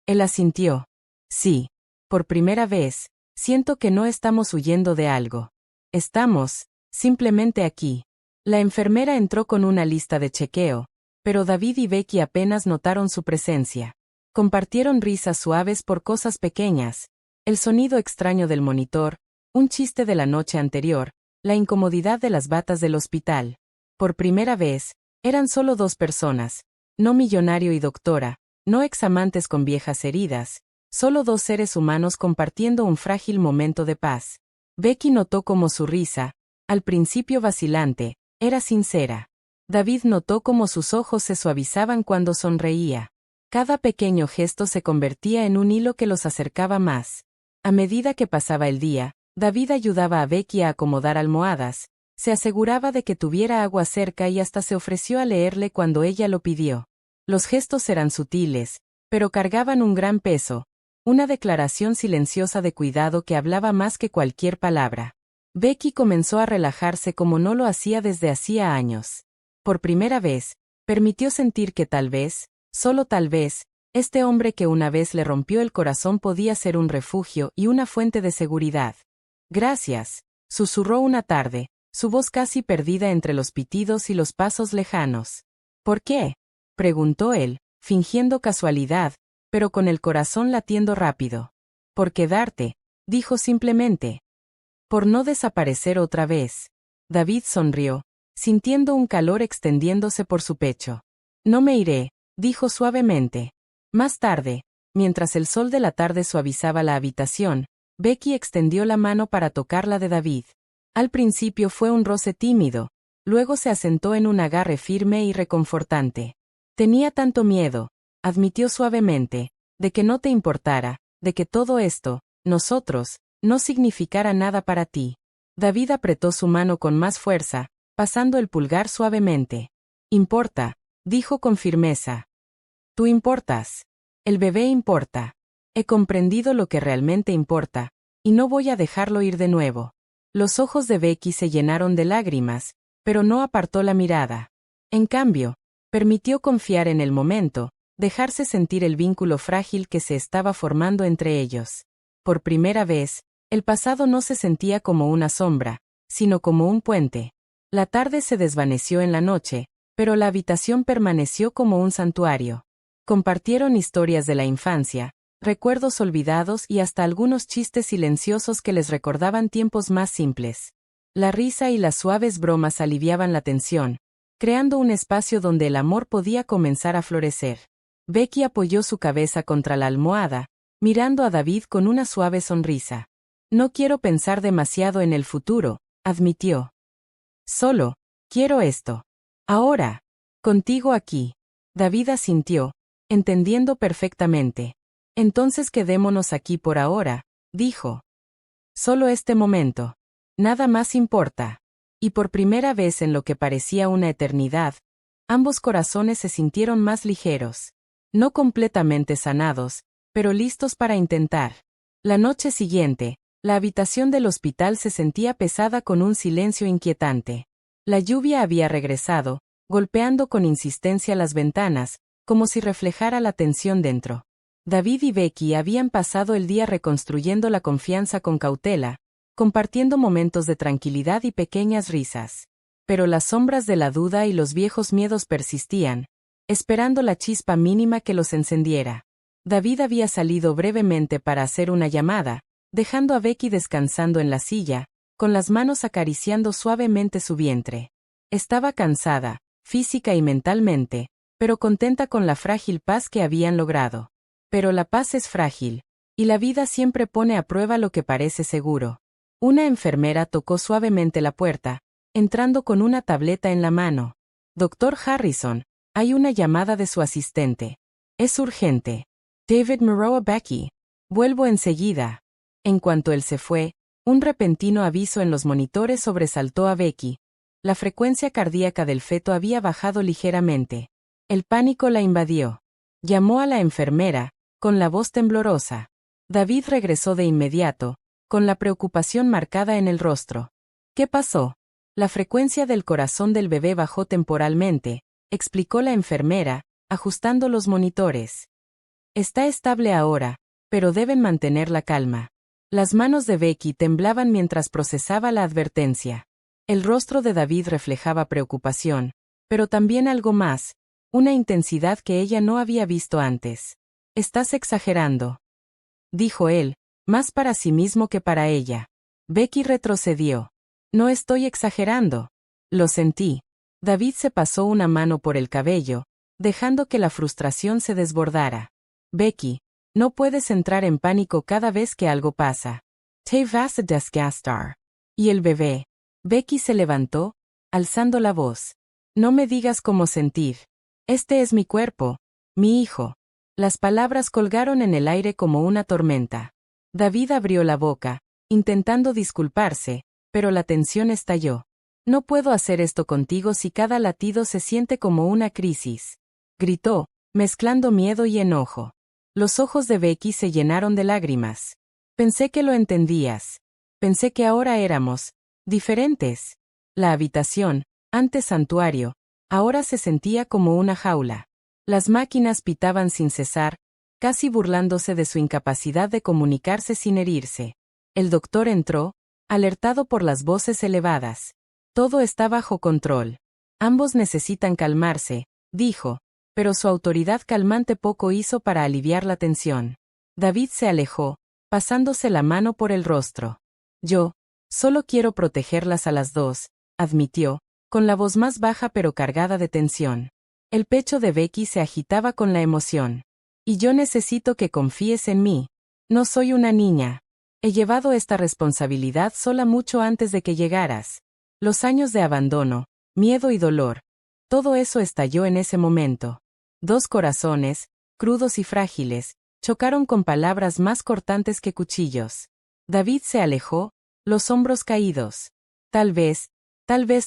Él asintió. «Sí. Por primera vez, siento que no estamos huyendo de algo. Estamos, simplemente aquí». La enfermera entró con una lista de chequeo, pero David y Becky apenas notaron su presencia. Compartieron risas suaves por cosas pequeñas, el sonido extraño del monitor, un chiste de la noche anterior, la incomodidad de las batas del hospital. Por primera vez, eran solo dos personas, no millonario y doctora, no examantes con viejas heridas, solo dos seres humanos compartiendo un frágil momento de paz. Becky notó cómo su risa, al principio vacilante, era sincera. David notó cómo sus ojos se suavizaban cuando sonreía. Cada pequeño gesto se convertía en un hilo que los acercaba más. A medida que pasaba el día, David ayudaba a Becky a acomodar almohadas, se aseguraba de que tuviera agua cerca y hasta se ofreció a leerle cuando ella lo pidió. Los gestos eran sutiles, pero cargaban un gran peso, una declaración silenciosa de cuidado que hablaba más que cualquier palabra. Becky comenzó a relajarse como no lo hacía desde hacía años. Por primera vez, permitió sentir que tal vez, solo tal vez, este hombre que una vez le rompió el corazón podía ser un refugio y una fuente de seguridad. «Gracias», susurró una tarde, su voz casi perdida entre los pitidos y los pasos lejanos. «¿Por qué?», preguntó él, fingiendo casualidad, pero con el corazón latiendo rápido. «Por quedarte», dijo simplemente. «Por no desaparecer otra vez». David sonrió, sintiendo un calor extendiéndose por su pecho. «No me iré», dijo suavemente. Más tarde, mientras el sol de la tarde suavizaba la habitación, Becky extendió la mano para tocar la de David. Al principio fue un roce tímido, luego se asentó en un agarre firme y reconfortante. «Tenía tanto miedo», admitió suavemente, «de que no te importara, de que todo esto, nosotros, no significara nada para ti. David apretó su mano con más fuerza, pasando el pulgar suavemente. Importa, dijo con firmeza. Tú importas. El bebé importa. He comprendido lo que realmente importa, y no voy a dejarlo ir de nuevo. Los ojos de Becky se llenaron de lágrimas, pero no apartó la mirada. En cambio, permitió confiar en el momento, dejarse sentir el vínculo frágil que se estaba formando entre ellos. Por primera vez, el pasado no se sentía como una sombra, sino como un puente. La tarde se desvaneció en la noche, pero la habitación permaneció como un santuario. Compartieron historias de la infancia, recuerdos olvidados y hasta algunos chistes silenciosos que les recordaban tiempos más simples. La risa y las suaves bromas aliviaban la tensión, creando un espacio donde el amor podía comenzar a florecer. Becky apoyó su cabeza contra la almohada, mirando a David con una suave sonrisa. No quiero pensar demasiado en el futuro, admitió. Solo, quiero esto. Ahora. Contigo aquí. David asintió, entendiendo perfectamente. Entonces quedémonos aquí por ahora, dijo. Solo este momento. Nada más importa. Y por primera vez en lo que parecía una eternidad, ambos corazones se sintieron más ligeros. No completamente sanados, pero listos para intentar. La noche siguiente, la habitación del hospital se sentía pesada con un silencio inquietante. La lluvia había regresado, golpeando con insistencia las ventanas, como si reflejara la tensión dentro. David y Becky habían pasado el día reconstruyendo la confianza con cautela, compartiendo momentos de tranquilidad y pequeñas risas. Pero las sombras de la duda y los viejos miedos persistían, esperando la chispa mínima que los encendiera. David había salido brevemente para hacer una llamada, dejando a Becky descansando en la silla, con las manos acariciando suavemente su vientre. Estaba cansada, física y mentalmente, pero contenta con la frágil paz que habían logrado. Pero la paz es frágil, y la vida siempre pone a prueba lo que parece seguro. Una enfermera tocó suavemente la puerta, entrando con una tableta en la mano. Doctor Harrison, hay una llamada de su asistente. Es urgente. David Moreau a Becky. Vuelvo enseguida. En cuanto él se fue, un repentino aviso en los monitores sobresaltó a Becky. La frecuencia cardíaca del feto había bajado ligeramente. El pánico la invadió. Llamó a la enfermera, con la voz temblorosa. David regresó de inmediato, con la preocupación marcada en el rostro. ¿Qué pasó? La frecuencia del corazón del bebé bajó temporalmente, explicó la enfermera, ajustando los monitores. Está estable ahora, pero deben mantener la calma. Las manos de Becky temblaban mientras procesaba la advertencia. El rostro de David reflejaba preocupación, pero también algo más, una intensidad que ella no había visto antes. Estás exagerando, dijo él, más para sí mismo que para ella. Becky retrocedió. No estoy exagerando. Lo sentí. David se pasó una mano por el cabello, dejando que la frustración se desbordara. Becky, no puedes entrar en pánico cada vez que algo pasa. Te vas a desgastar. ¿Y el bebé? Becky se levantó, alzando la voz. No me digas cómo sentir. Este es mi cuerpo, mi hijo. Las palabras colgaron en el aire como una tormenta. David abrió la boca, intentando disculparse, pero la tensión estalló. No puedo hacer esto contigo si cada latido se siente como una crisis. Gritó, mezclando miedo y enojo. Los ojos de Becky se llenaron de lágrimas. Pensé que lo entendías. Pensé que ahora éramos diferentes. La habitación, antes santuario, ahora se sentía como una jaula. Las máquinas pitaban sin cesar, casi burlándose de su incapacidad de comunicarse sin herirse. El doctor entró, alertado por las voces elevadas. Todo está bajo control. Ambos necesitan calmarse, dijo, pero su autoridad calmante poco hizo para aliviar la tensión. David se alejó, pasándose la mano por el rostro. Yo, solo quiero protegerlas a las dos, admitió, con la voz más baja pero cargada de tensión. El pecho de Becky se agitaba con la emoción. Y yo necesito que confíes en mí. No soy una niña. He llevado esta responsabilidad sola mucho antes de que llegaras. Los años de abandono, miedo y dolor. Todo eso estalló en ese momento. Dos corazones, crudos y frágiles, Chocaron con palabras más cortantes que cuchillos. David se alejó, los hombros caídos. Tal vez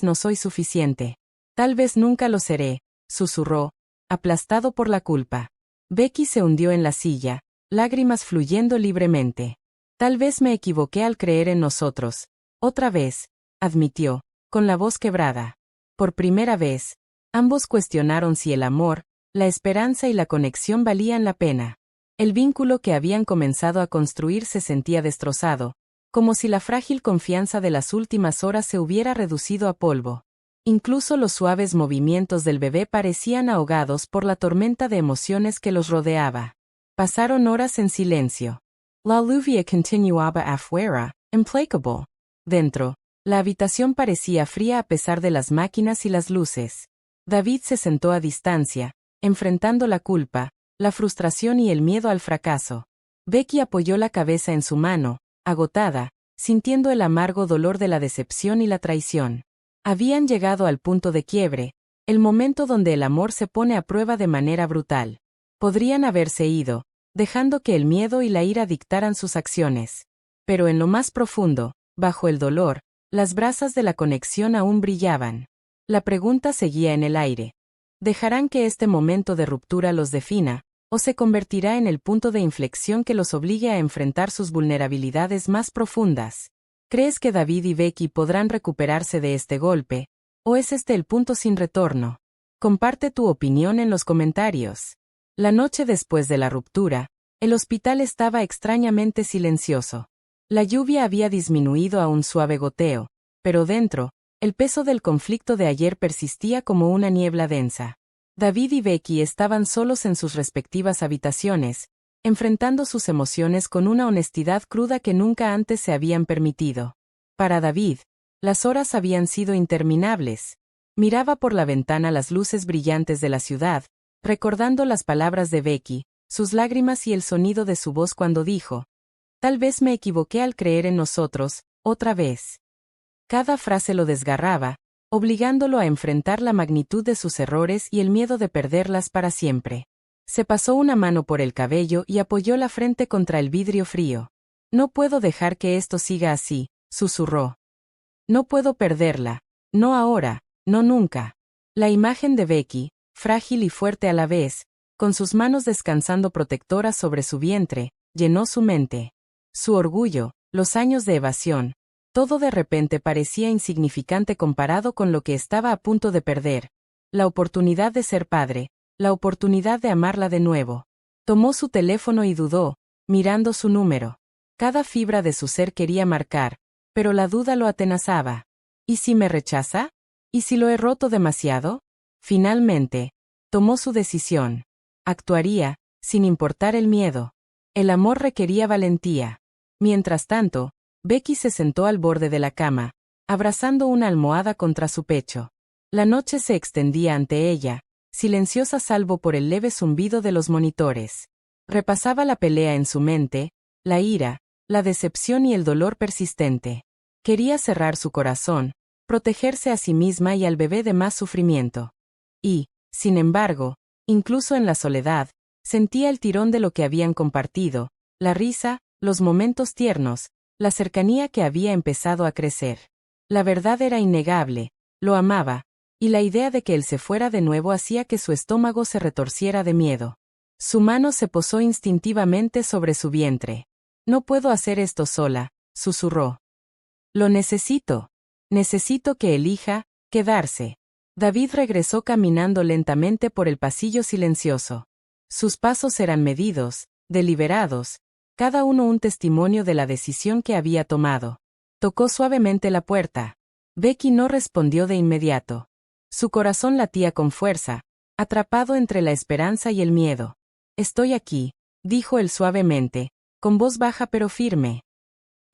no soy suficiente. Tal vez nunca lo seré, susurró, aplastado por la culpa. Becky se hundió en la silla, lágrimas fluyendo libremente. Tal vez me equivoqué al creer en nosotros. Otra vez, admitió, con la voz quebrada. Por primera vez, ambos cuestionaron si el amor, la esperanza y la conexión valían la pena. El vínculo que habían comenzado a construir se sentía destrozado, como si la frágil confianza de las últimas horas se hubiera reducido a polvo. Incluso los suaves movimientos del bebé parecían ahogados por la tormenta de emociones que los rodeaba. Pasaron horas en silencio. La lluvia continuaba afuera, implacable. Dentro, la habitación parecía fría a pesar de las máquinas y las luces. David se sentó a distancia, enfrentando la culpa, la frustración y el miedo al fracaso. Becky apoyó la cabeza en su mano, agotada, sintiendo el amargo dolor de la decepción y la traición. Habían llegado al punto de quiebre, el momento donde el amor se pone a prueba de manera brutal. Podrían haberse ido, dejando que el miedo y la ira dictaran sus acciones. Pero en lo más profundo, bajo el dolor, las brasas de la conexión aún brillaban. La pregunta seguía en el aire. ¿Dejarán que este momento de ruptura los defina, o se convertirá en el punto de inflexión que los obligue a enfrentar sus vulnerabilidades más profundas? ¿Crees que David y Becky podrán recuperarse de este golpe, o es este el punto sin retorno? Comparte tu opinión en los comentarios. La noche después de la ruptura, el hospital estaba extrañamente silencioso. La lluvia había disminuido a un suave goteo, pero dentro, el peso del conflicto de ayer persistía como una niebla densa. David y Becky estaban solos en sus respectivas habitaciones, enfrentando sus emociones con una honestidad cruda que nunca antes se habían permitido. Para David, las horas habían sido interminables. Miraba por la ventana las luces brillantes de la ciudad, recordando las palabras de Becky, sus lágrimas y el sonido de su voz cuando dijo: «Tal vez me equivoqué al creer en nosotros, otra vez». Cada frase lo desgarraba, obligándolo a enfrentar la magnitud de sus errores y el miedo de perderlas para siempre. Se pasó una mano por el cabello y apoyó la frente contra el vidrio frío. «No puedo dejar que esto siga así», susurró. «No puedo perderla. No ahora, no nunca». La imagen de Becky, frágil y fuerte a la vez, con sus manos descansando protectoras sobre su vientre, llenó su mente. Su orgullo, los años de evasión, todo de repente parecía insignificante comparado con lo que estaba a punto de perder. La oportunidad de ser padre, la oportunidad de amarla de nuevo. Tomó su teléfono y dudó, mirando su número. Cada fibra de su ser quería marcar, pero la duda lo atenazaba. ¿Y si me rechaza? ¿Y si lo he roto demasiado? Finalmente, tomó su decisión. Actuaría, sin importar el miedo. El amor requería valentía. Mientras tanto, Becky se sentó al borde de la cama, abrazando una almohada contra su pecho. La noche se extendía ante ella, silenciosa salvo por el leve zumbido de los monitores. Repasaba la pelea en su mente, la ira, la decepción y el dolor persistente. Quería cerrar su corazón, protegerse a sí misma y al bebé de más sufrimiento. Y, sin embargo, incluso en la soledad, sentía el tirón de lo que habían compartido, la risa, los momentos tiernos, la cercanía que había empezado a crecer. La verdad era innegable, lo amaba, y la idea de que él se fuera de nuevo hacía que su estómago se retorciera de miedo. Su mano se posó instintivamente sobre su vientre. «No puedo hacer esto sola», susurró. «Lo necesito. Necesito que elija, quedarse». David regresó caminando lentamente por el pasillo silencioso. Sus pasos eran medidos, deliberados, cada uno un testimonio de la decisión que había tomado. Tocó suavemente la puerta. Becky no respondió de inmediato. Su corazón latía con fuerza, atrapado entre la esperanza y el miedo. «Estoy aquí», dijo él suavemente, con voz baja pero firme.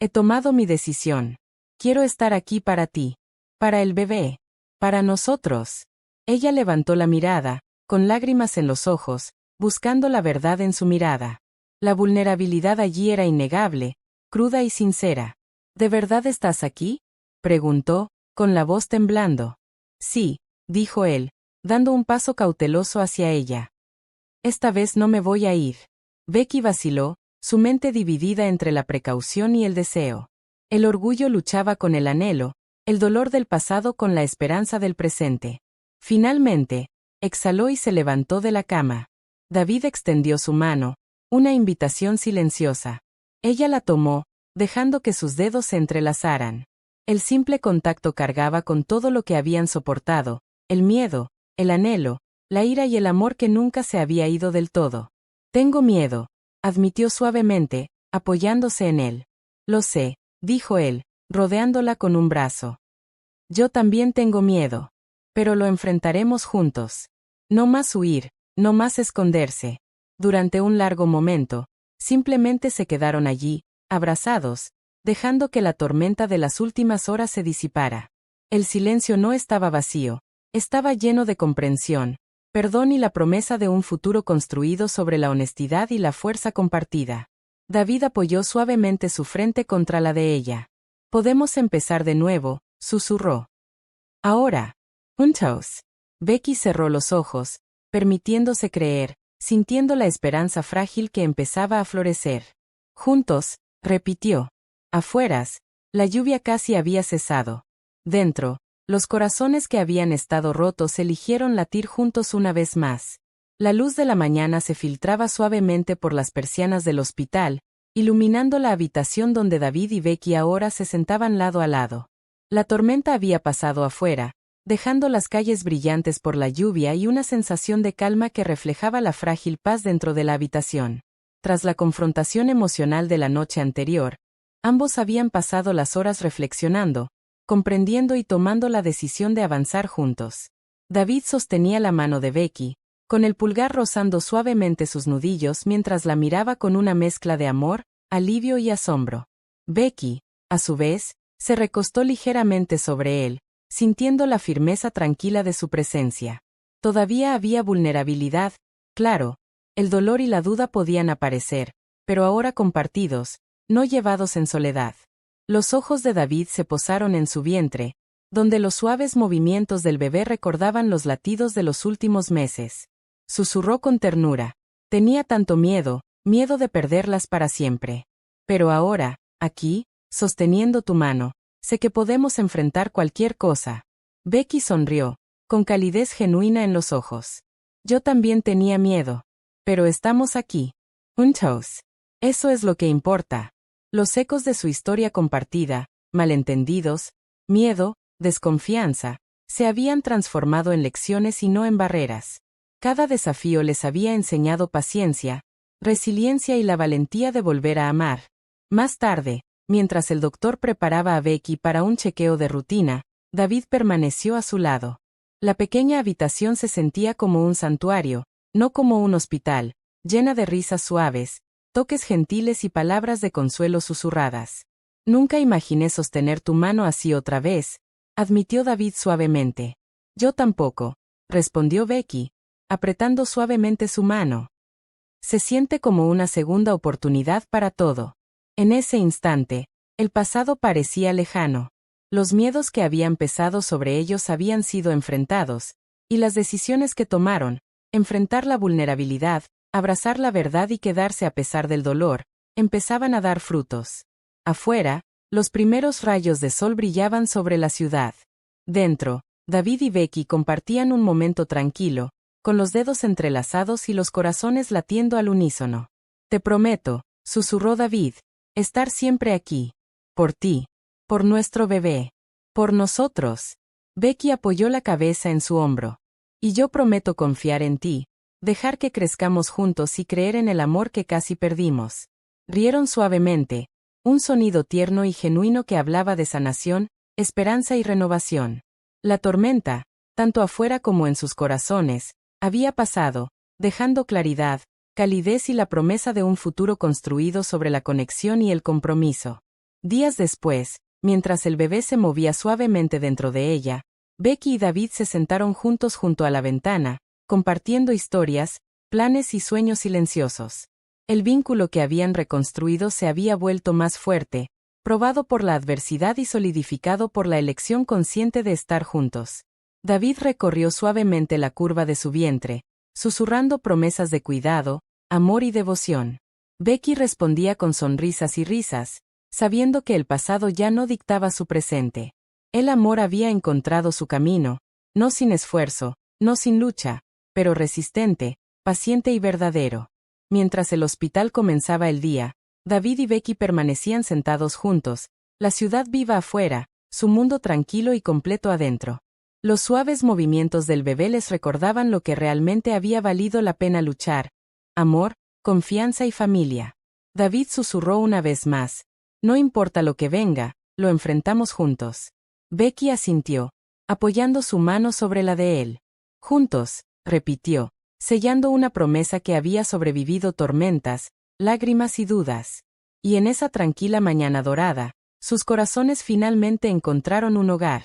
«He tomado mi decisión. Quiero estar aquí para ti. Para el bebé. Para nosotros». Ella levantó la mirada, con lágrimas en los ojos, buscando la verdad en su mirada. La vulnerabilidad allí era innegable, cruda y sincera. «¿De verdad estás aquí?», preguntó, con la voz temblando. «Sí», dijo él, dando un paso cauteloso hacia ella. «Esta vez no me voy a ir». Becky vaciló, su mente dividida entre la precaución y el deseo. El orgullo luchaba con el anhelo, el dolor del pasado con la esperanza del presente. Finalmente, exhaló y se levantó de la cama. David extendió su mano, una invitación silenciosa. Ella la tomó, dejando que sus dedos se entrelazaran. El simple contacto cargaba con todo lo que habían soportado, el miedo, el anhelo, la ira y el amor que nunca se había ido del todo. Tengo miedo, admitió suavemente, apoyándose en él. Lo sé, dijo él, rodeándola con un brazo. Yo también tengo miedo. Pero lo enfrentaremos juntos. No más huir, no más esconderse. Durante un largo momento, simplemente se quedaron allí, abrazados, dejando que la tormenta de las últimas horas se disipara. El silencio no estaba vacío, estaba lleno de comprensión, perdón y la promesa de un futuro construido sobre la honestidad y la fuerza compartida. David apoyó suavemente su frente contra la de ella. Podemos empezar de nuevo, susurró. Ahora. Juntos. Becky cerró los ojos, permitiéndose creer, sintiendo la esperanza frágil que empezaba a florecer. Juntos, repitió. Afueras, la lluvia casi había cesado. Dentro, los corazones que habían estado rotos eligieron latir juntos una vez más. La luz de la mañana se filtraba suavemente por las persianas del hospital, iluminando la habitación donde David y Becky ahora se sentaban lado a lado. La tormenta había pasado afuera, dejando las calles brillantes por la lluvia y una sensación de calma que reflejaba la frágil paz dentro de la habitación. Tras la confrontación emocional de la noche anterior, ambos habían pasado las horas reflexionando, comprendiendo y tomando la decisión de avanzar juntos. David sostenía la mano de Becky, con el pulgar rozando suavemente sus nudillos mientras la miraba con una mezcla de amor, alivio y asombro. Becky, a su vez, se recostó ligeramente sobre él, sintiendo la firmeza tranquila de su presencia. Todavía había vulnerabilidad, claro, el dolor y la duda podían aparecer, pero ahora compartidos, no llevados en soledad. Los ojos de David se posaron en su vientre, donde los suaves movimientos del bebé recordaban los latidos de los últimos meses. Susurró con ternura. Tenía tanto miedo, miedo de perderlas para siempre. Pero ahora, aquí, sosteniendo tu mano, sé que podemos enfrentar cualquier cosa. Becky sonrió, con calidez genuina en los ojos. Yo también tenía miedo. Pero estamos aquí. Juntos. Eso es lo que importa. Los ecos de su historia compartida, malentendidos, miedo, desconfianza, se habían transformado en lecciones y no en barreras. Cada desafío les había enseñado paciencia, resiliencia y la valentía de volver a amar. Más tarde, mientras el doctor preparaba a Becky para un chequeo de rutina, David permaneció a su lado. La pequeña habitación se sentía como un santuario, no como un hospital, llena de risas suaves, toques gentiles y palabras de consuelo susurradas. Nunca imaginé sostener tu mano así otra vez, admitió David suavemente. Yo tampoco, respondió Becky, apretando suavemente su mano. Se siente como una segunda oportunidad para todo. En ese instante, el pasado parecía lejano. Los miedos que habían pesado sobre ellos habían sido enfrentados, y las decisiones que tomaron, enfrentar la vulnerabilidad, abrazar la verdad y quedarse a pesar del dolor, empezaban a dar frutos. Afuera, los primeros rayos de sol brillaban sobre la ciudad. Dentro, David y Becky compartían un momento tranquilo, con los dedos entrelazados y los corazones latiendo al unísono. Te prometo, susurró David, estar siempre aquí. Por ti. Por nuestro bebé. Por nosotros. Becky apoyó la cabeza en su hombro. Y yo prometo confiar en ti, dejar que crezcamos juntos y creer en el amor que casi perdimos. Rieron suavemente, un sonido tierno y genuino que hablaba de sanación, esperanza y renovación. La tormenta, tanto afuera como en sus corazones, había pasado, dejando claridad, calidez y la promesa de un futuro construido sobre la conexión y el compromiso. Días después, mientras el bebé se movía suavemente dentro de ella, Becky y David se sentaron juntos junto a la ventana, compartiendo historias, planes y sueños silenciosos. El vínculo que habían reconstruido se había vuelto más fuerte, probado por la adversidad y solidificado por la elección consciente de estar juntos. David recorrió suavemente la curva de su vientre, susurrando promesas de cuidado, amor y devoción. Becky respondía con sonrisas y risas, sabiendo que el pasado ya no dictaba su presente. El amor había encontrado su camino, no sin esfuerzo, no sin lucha, pero resistente, paciente y verdadero. Mientras el hospital comenzaba el día, David y Becky permanecían sentados juntos, la ciudad viva afuera, su mundo tranquilo y completo adentro. Los suaves movimientos del bebé les recordaban lo que realmente había valido la pena luchar: amor, confianza y familia. David susurró una vez más: no importa lo que venga, lo enfrentamos juntos. Becky asintió, apoyando su mano sobre la de él. Juntos, repitió, sellando una promesa que había sobrevivido tormentas, lágrimas y dudas. Y en esa tranquila mañana dorada, sus corazones finalmente encontraron un hogar.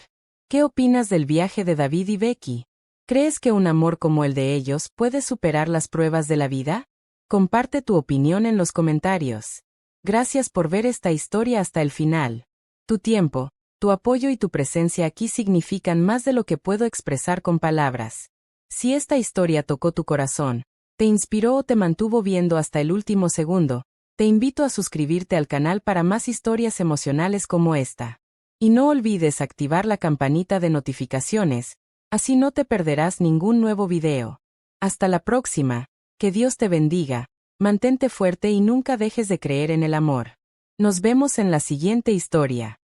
¿Qué opinas del viaje de David y Becky? ¿Crees que un amor como el de ellos puede superar las pruebas de la vida? Comparte tu opinión en los comentarios. Gracias por ver esta historia hasta el final. Tu tiempo, tu apoyo y tu presencia aquí significan más de lo que puedo expresar con palabras. Si esta historia tocó tu corazón, te inspiró o te mantuvo viendo hasta el último segundo, te invito a suscribirte al canal para más historias emocionales como esta. Y no olvides activar la campanita de notificaciones, así no te perderás ningún nuevo video. Hasta la próxima, que Dios te bendiga, mantente fuerte y nunca dejes de creer en el amor. Nos vemos en la siguiente historia.